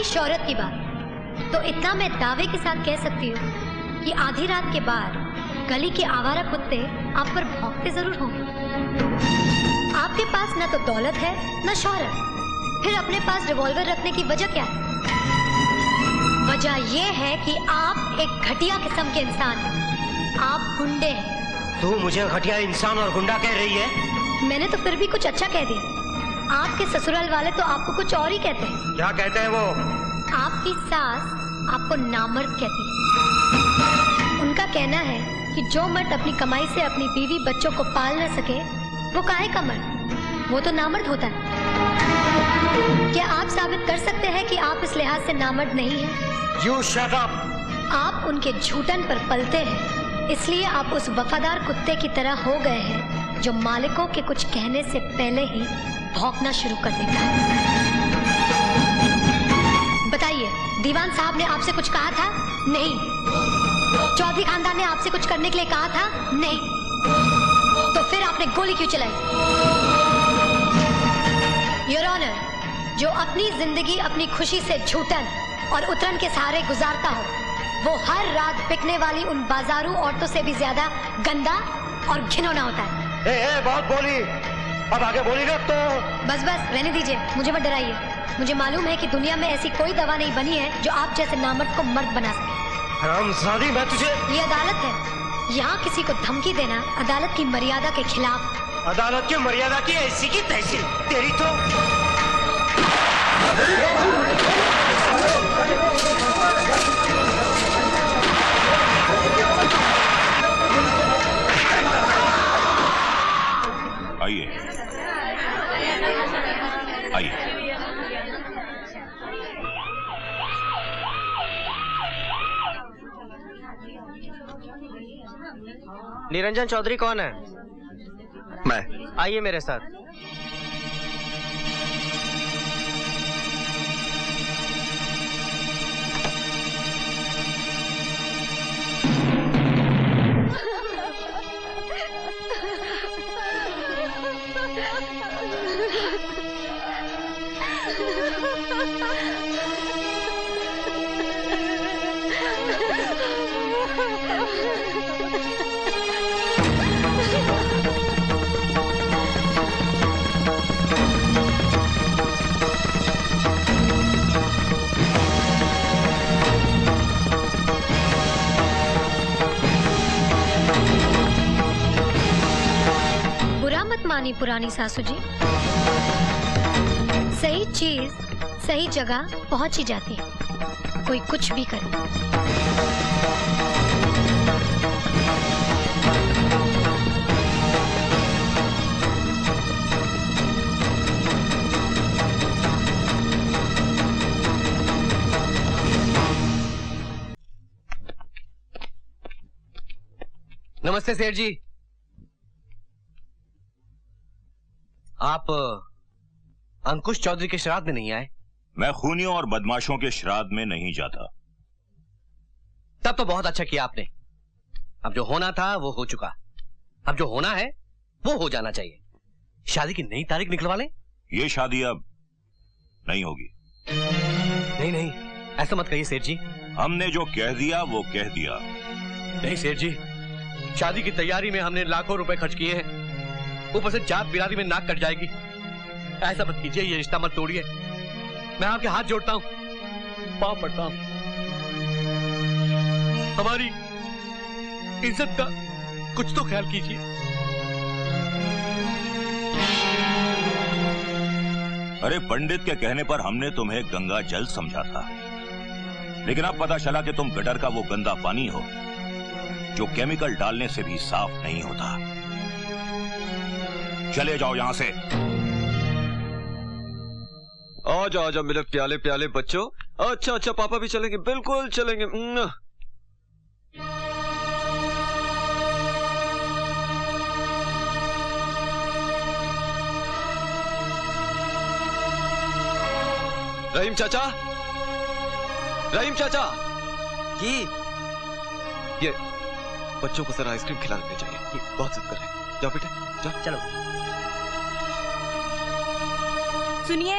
शोहरत की बात, तो इतना मैं दावे के साथ कह सकती हूँ कि आधी रात के बाद गली के आवारा कुत्ते आप पर भौंकते जरूर होंगे। आपके पास न तो दौलत है न शोहरत, फिर अपने पास रिवॉल्वर रखने की वजह क्या है? वजह यह है कि आप एक घटिया किस्म के इंसान हैं। आप गुंडे हैं। तू मुझे घटिया इंसान और गुंडा कह रही है? मैंने तो फिर भी कुछ अच्छा कह दिया। आपके ससुराल वाले तो आपको कुछ और ही कहते हैं। क्या कहते हैं वो? आपकी सास आपको नामर्द कहती है। उनका कहना है कि जो मर्द अपनी कमाई से अपनी बीवी बच्चों को पाल न सके वो काहे का मर्द, वो तो नामर्द होता है। क्या आप साबित कर सकते हैं कि आप इस लिहाज से नामर्द नहीं हैं? You shut up! आप उनके झूठन पर पलते हैं, इसलिए आप उस वफादार कुत्ते की तरह हो गए हैं जो मालिकों के कुछ कहने से पहले ही भौंकना शुरू कर देता है। बताइए, दीवान साहब ने आपसे कुछ कहा था? नहीं। चौधरी खानदान ने आपसे कुछ करने के लिए कहा था? नहीं। तो फिर आपने गोली क्यों चलाई? योर ऑनर, जो अपनी जिंदगी अपनी खुशी से झूठन और उतरन के सहारे गुजारता हो, वो हर रात बिकने वाली उन बाजारू औरतों से भी ज्यादा गंदा और घिनौना होता है। बहुत बोली, अब आगे बोलेगा तो बस रहने दीजिए, मुझे मत डराइए। मुझे मालूम है कि दुनिया में ऐसी कोई दवा नहीं बनी है जो आप जैसे नामर्द को मर्द बना सके। हरामजादी, मैं तुझे... ये अदालत है, यहाँ किसी को धमकी देना अदालत की मर्यादा के खिलाफ। अदालत की मर्यादा की ऐसी की तैसी, तेरी तो... आइए आइए। निरंजन चौधरी कौन है? मैं। आइए मेरे साथ। मानी पुरानी सासू जी, सही चीज सही जगह पहुंच ही जाती है, कोई कुछ भी करे। नमस्ते सेठ जी। आप अंकुश चौधरी के श्राद्ध में नहीं आए? मैं खूनियों और बदमाशों के श्राद्ध में नहीं जाता। तब तो बहुत अच्छा किया आपने। अब जो होना था वो हो चुका, अब जो होना है वो हो जाना चाहिए। शादी की नई तारीख निकलवा लें। ये शादी अब नहीं होगी। नहीं नहीं, ऐसा मत कहिए सेठ जी। हमने जो कह दिया वो कह दिया। नहीं सेठ जी, शादी की तैयारी में हमने लाखों रुपए खर्च किए हैं, ऊपर से जात बिरादरी में नाक कट जाएगी। ऐसा मत कीजिए, ये रिश्ता मत तोड़िए। मैं आपके हाथ जोड़ता हूं, पांव पड़ता हूं। हमारी इज्जत का कुछ तो ख्याल कीजिए। अरे पंडित के कहने पर हमने तुम्हें गंगा जल समझा था, लेकिन अब पता चला कि तुम गटर का वो गंदा पानी हो जो केमिकल डालने से भी साफ नहीं होता। चले जाओ यहां से। आजा आजा मेरे प्याले प्याले बच्चों। अच्छा अच्छा, पापा भी चलेंगे, बिल्कुल चलेंगे। रहीम चाचा, रहीम चाचा जी, ये बच्चों को जरा आइसक्रीम खिला देनी चाहिए, ये बहुत जिद कर रहे हैं। जाओ बेटे जाओ। चलो। सुनिए।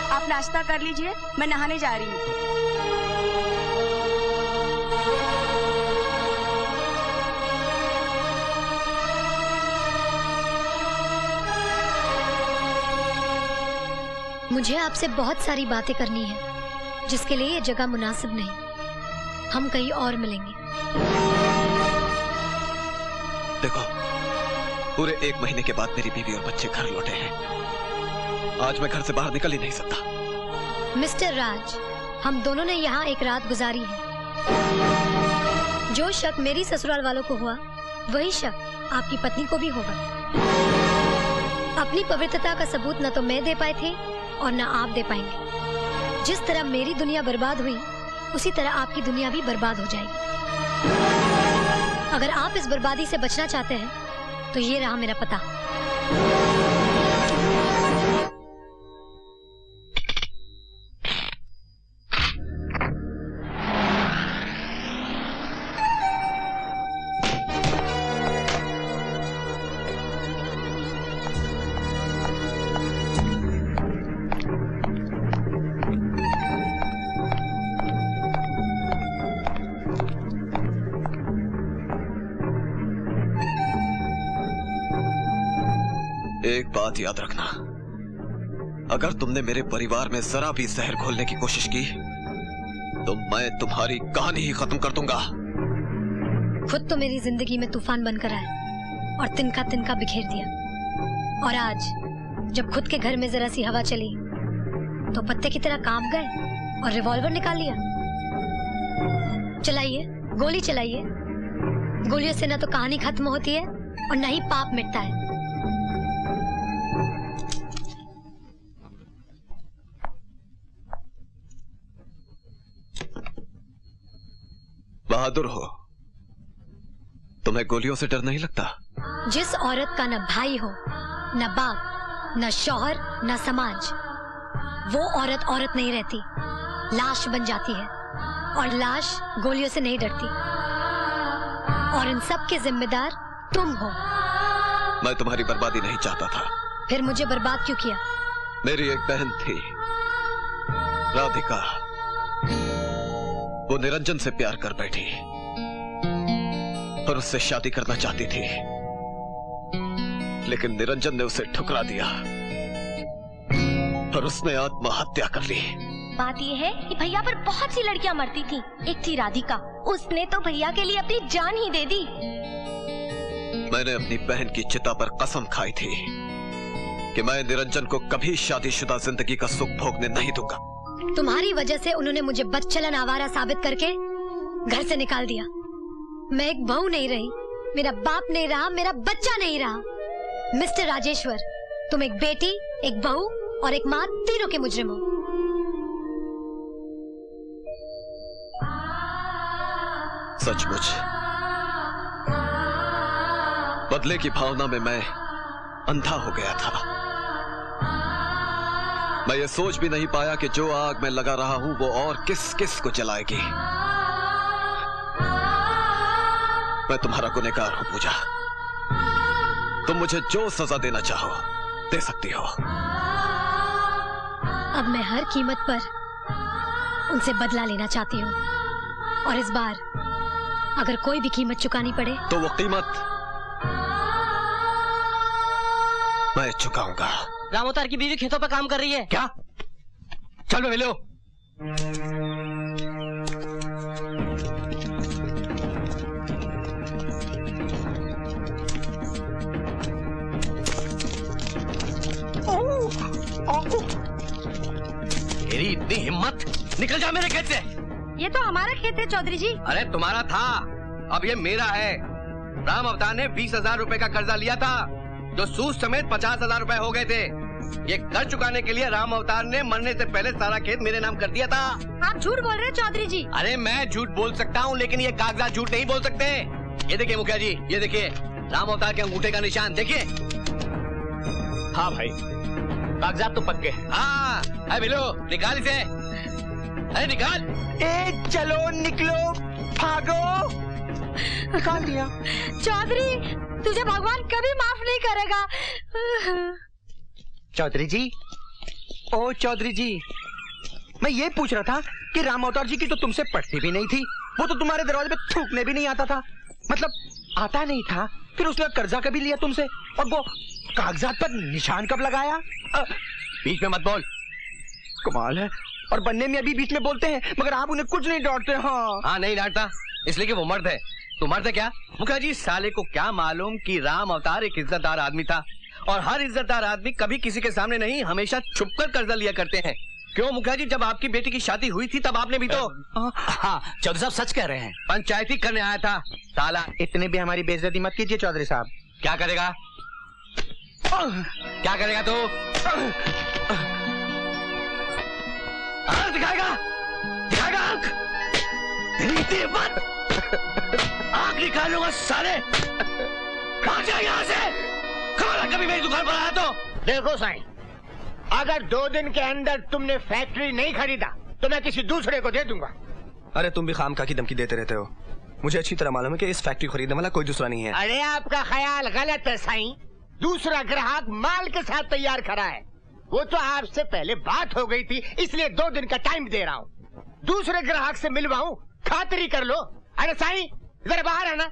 आप नाश्ता कर लीजिए, मैं नहाने जा रही हूँ। मुझे आपसे बहुत सारी बातें करनी है, जिसके लिए ये जगह मुनासिब नहीं। हम कहीं और मिलेंगे। देखो, पूरे 1 महीने के बाद मेरी बीवी और बच्चे घर लौटे हैं। आज मैं घर से बाहर निकल ही नहीं सकता। मिस्टर राज, हम दोनों ने यहाँ एक रात गुजारी है। जो शक मेरी ससुराल वालों को हुआ, वही शक आपकी पत्नी को भी होगा। अपनी पवित्रता का सबूत न तो मैं दे पाए थे और न आप दे पाएंगे। जिस तरह मेरी दुनिया बर्बाद हुई, उसी तरह आपकी दुनिया भी बर्बाद हो जाएगी। अगर आप इस बर्बादी से बचना चाहते हैं, तो ये रहा मेरा पता। एक बात याद रखना, अगर तुमने मेरे परिवार में जरा भी जहर घोलने की कोशिश की, तो मैं तुम्हारी कहानी ही खत्म कर दूंगा। खुद तो मेरी जिंदगी में तूफान बनकर आए और तिनका तिनका बिखेर दिया, और आज जब खुद के घर में जरा सी हवा चली, तो पत्ते की तरह कांप गए और रिवॉल्वर निकाल लिया। चलाइए, गोली चलाइए। गोलियों से न तो कहानी खत्म होती है और न ही पाप मिटता है। बहादुर हो, तुम्हें गोलियों से डर नहीं लगता? जिस औरत का न भाई हो, न बाप, न शौहर, न समाज, वो औरत औरत नहीं रहती, लाश बन जाती है। और लाश गोलियों से नहीं डरती। और इन सब के जिम्मेदार तुम हो। मैं तुम्हारी बर्बादी नहीं चाहता था। फिर मुझे बर्बाद क्यों किया? मेरी एक बहन थी, राधिका। वो निरंजन से प्यार कर बैठी और उससे शादी करना चाहती थी, लेकिन निरंजन ने उसे ठुकरा दिया और उसने आत्महत्या कर ली। बात यह है कि भैया पर बहुत सी लड़कियां मरती थी। एक थी राधिका, उसने तो भैया के लिए अपनी जान ही दे दी। मैंने अपनी बहन की चिता पर कसम खाई थी कि मैं निरंजन को कभी शादीशुदा जिंदगी का सुख भोगने नहीं दूंगा। तुम्हारी वजह से उन्होंने मुझे बदचलन आवारा साबित करके घर से निकाल दिया। मैं एक बहू नहीं रही, मेरा बाप नहीं रहा, मेरा बच्चा नहीं रहा। मिस्टर राजेश्वर, तुम एक बेटी, एक बहू और एक माँ, तीनों के मुजरिम हो। सचमुच बदले की भावना में मैं अंधा हो गया था। मैं ये सोच भी नहीं पाया कि जो आग में लगा रहा हूं वो और किस किस को जलाएगी। मैं तुम्हारा गुनहगार हूं पूजा। तुम मुझे जो सजा देना चाहो दे सकती हो। अब मैं हर कीमत पर उनसे बदला लेना चाहती हूँ, और इस बार अगर कोई भी कीमत चुकानी पड़े तो वो कीमत मैं चुकाऊंगा। रामोतार की बीवी खेतों पर काम कर रही है। क्या? चलो मिलो। तेरी इतनी हिम्मत, निकल जा मेरे खेत से। ये तो हमारा खेत है चौधरी जी। अरे तुम्हारा था, अब ये मेरा है। राम अवतार ने 20,000 रुपए का कर्जा लिया था, जो सूद समेत 50,000 रुपए हो गए थे। ये कर्ज चुकाने के लिए राम अवतार ने मरने से पहले सारा खेत मेरे नाम कर दिया था। आप झूठ बोल रहे हैं चौधरी जी। अरे मैं झूठ बोल सकता हूँ, लेकिन ये कागजात झूठ नहीं बोल सकते। ये देखिए मुखिया जी, ये देखिए राम अवतार के अंगूठे का निशान देखिए। हाँ भाई, कागजात तो पक्के हैं। हाँ, है बिलो, निकाल इसे। अरे निकाल। चलो निकलो, भागो। निकाल दिया। चौधरी, तुझे भगवान कभी माफ नहीं करेगा। चौधरी जी, ओ चौधरी जी, मैं ये पूछ रहा था कि राम अवतार जी की तो तुमसे पटती भी नहीं थी, वो तो तुम्हारे दरवाजे पे थूकने भी नहीं आता था, मतलब आता नहीं था, फिर उसने कर्जा कभी लिया तुमसे, और वो कागजात पर निशान कब लगाया? बीच में मत बोल। कमाल है, और बनने में अभी बीच में बोलते हैं मगर आप उन्हें कुछ नहीं डांटते। हाँ नहीं डांटता, इसलिए कि वो मर्द है। तू मर्द है क्या? मुखिया जी साले को क्या मालूम कि राम अवतार एक इज्जतदार आदमी था, और हर इज्जतदार आदमी कभी किसी के सामने नहीं, हमेशा छुपकर कर्जा लिया करते हैं। क्यों मुखिया जी, जब आपकी बेटी की शादी हुई थी तब आपने भी तो। हाँ चौधरी साहब सच कह रहे हैं। पंचायती करने आया था साला। इतने भी हमारी बेइज्जती मत कीजिए चौधरी साहब। क्या करेगा? क्या करेगा तू? आंख दिखाएगा? दिखाएगा आंख? रीति मत आंख निकालूंगा साले। भाग जा यहाँ से। कभी मेरी दुकान पर आया तो। देखो साईं, अगर 2 दिन के अंदर तुमने फैक्ट्री नहीं खरीदा तो मैं किसी दूसरे को दे दूंगा। अरे तुम भी खामखा की धमकी देते रहते हो। मुझे अच्छी तरह मालूम है कि इस फैक्ट्री खरीदने वाला कोई दूसरा नहीं है। अरे आपका ख्याल गलत है साईं, दूसरा ग्राहक माल के साथ तैयार खड़ा है। वो तो आपसे पहले बात हो गई थी, इसलिए 2 दिन का टाइम दे रहा हूँ। दूसरे ग्राहक से मिलवाऊं, खातिरी कर लो। अरे साईं जरा बाहर आना।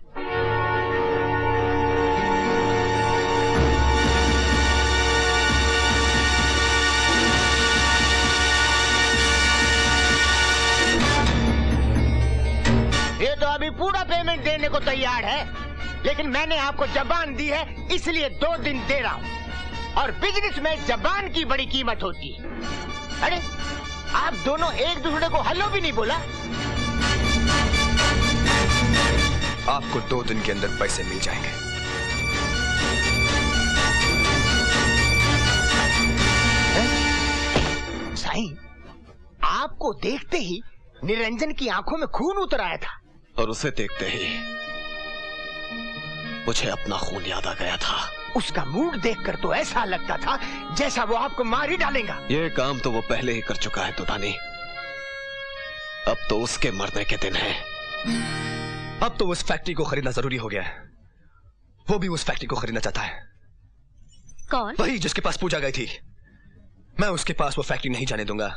ये तो अभी पूरा पेमेंट देने को तैयार है, लेकिन मैंने आपको जबान दी है इसलिए 2 दिन दे रहा हूँ। और बिजनेस में जबान की बड़ी कीमत होती है। अरे आप दोनों एक दूसरे को हेलो भी नहीं बोला। आपको 2 दिन के अंदर पैसे मिल जाएंगे। साईं, आपको देखते ही निरंजन की आंखों में खून उतर आया था, और उसे देखते ही मुझे अपना खून याद आ गया था। उसका मूड देखकर तो ऐसा लगता था जैसा वो आपको मार ही डालेगा। ये काम तो वो पहले ही कर चुका है तूतानी, अब तो उसके मरने के दिन है। अब तो उस फैक्ट्री को खरीदना जरूरी हो गया है। वो भी उस फैक्ट्री को खरीदना चाहता है। कौन? वही जिसके पास पूजा गई थी। मैं उसके पास वो फैक्ट्री नहीं जाने दूंगा।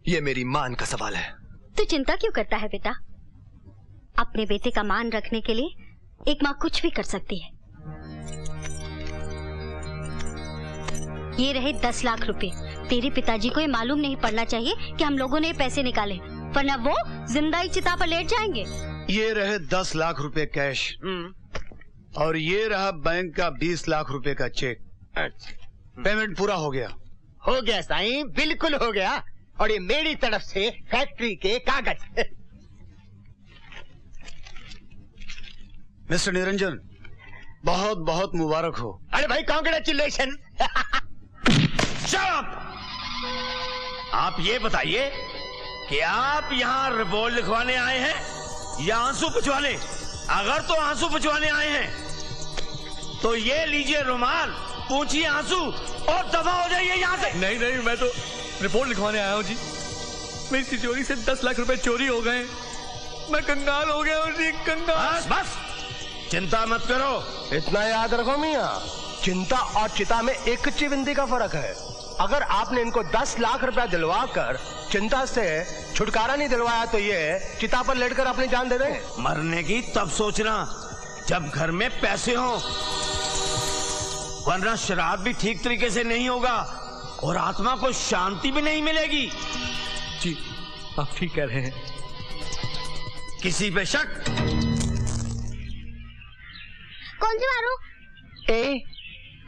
ये मेरी मान का सवाल है। तू चिंता क्यों करता है बेटा? अपने बेटे का मान रखने के लिए एक माँ कुछ भी कर सकती है। ये रहे 10 लाख रुपए। तेरे पिताजी को ये मालूम नहीं पड़ना चाहिए कि हम लोगों ने ये पैसे निकाले, वरना वो जिंदा ही चिता पर लेट जाएंगे। ये रहे 10 लाख रुपए कैश, और ये रहा बैंक का 20 लाख रुपए का चेक। पेमेंट पूरा हो गया। हो गया साईं, बिल्कुल हो गया। और ये मेरी तरफ से फैक्ट्री के कागज। मिस्टर निरंजन, बहुत बहुत मुबारक हो। अरे भाई कांग्रेचुलेशन। आप ये बताइए कि आप यहाँ रिपोर्ट लिखवाने आए हैं या आंसू पुछवाने? अगर तो आंसू पुछवाने आए हैं तो ये लीजिए रुमाल, पूछिए आंसू और दफा हो जाइए यहाँ से। नहीं नहीं, मैं तो रिपोर्ट लिखवाने आया हूँ जी। मेरी तिजोरी से 10 लाख रुपए चोरी हो गए। मैं कंगाल हो गया हूँ जी, कंगाल। बस बस, चिंता मत करो। इतना याद रखो मियाँ, चिंता और चिता में एक चिविंदी का फर्क है। अगर आपने इनको 10 लाख रुपया दिलवा कर चिंता से छुटकारा नहीं दिलवाया तो ये चिता पर लेटकर अपनी जान दे देंगे। मरने की तब सोचना जब घर में पैसे हों, वरना शराब भी ठीक तरीके से नहीं होगा और आत्मा को शांति भी नहीं मिलेगी। जी आप ठीक कह रहे हैं। किसी पे शक? कौन सी मारू? ए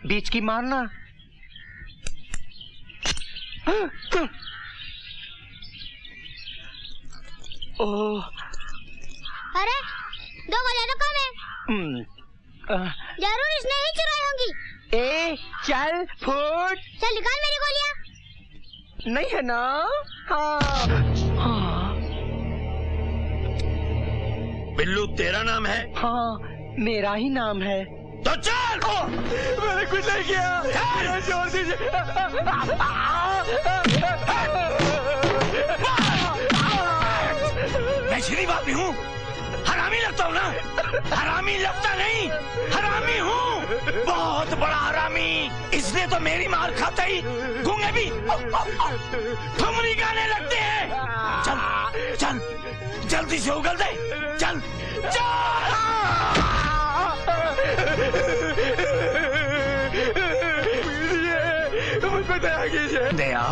बीच की मारना। ओ अरे 2 गोलियां तो कम है। जरूर इसने ही चुराई होंगी। ए चल फुट। चल निकाल मेरी गोलियां। नहीं है ना? हाँ। बिल्लू तेरा नाम है? हाँ मेरा ही नाम है। तो चल। मैंने कुछ नहीं किया, छोड़ दीजिए। मैं शरीफ आदमी हूँ, हर हरामी लगता हूँ ना? हरामी लगता नहीं, हरामी हूँ, बहुत बड़ा हरामी। इसने तो मेरी मार खाता ही गूंगे भी ठुमरी गाने लगते हैं। चल चल जल्दी से उगल दे, चल चल। मुझ पे दया कीजिए। दया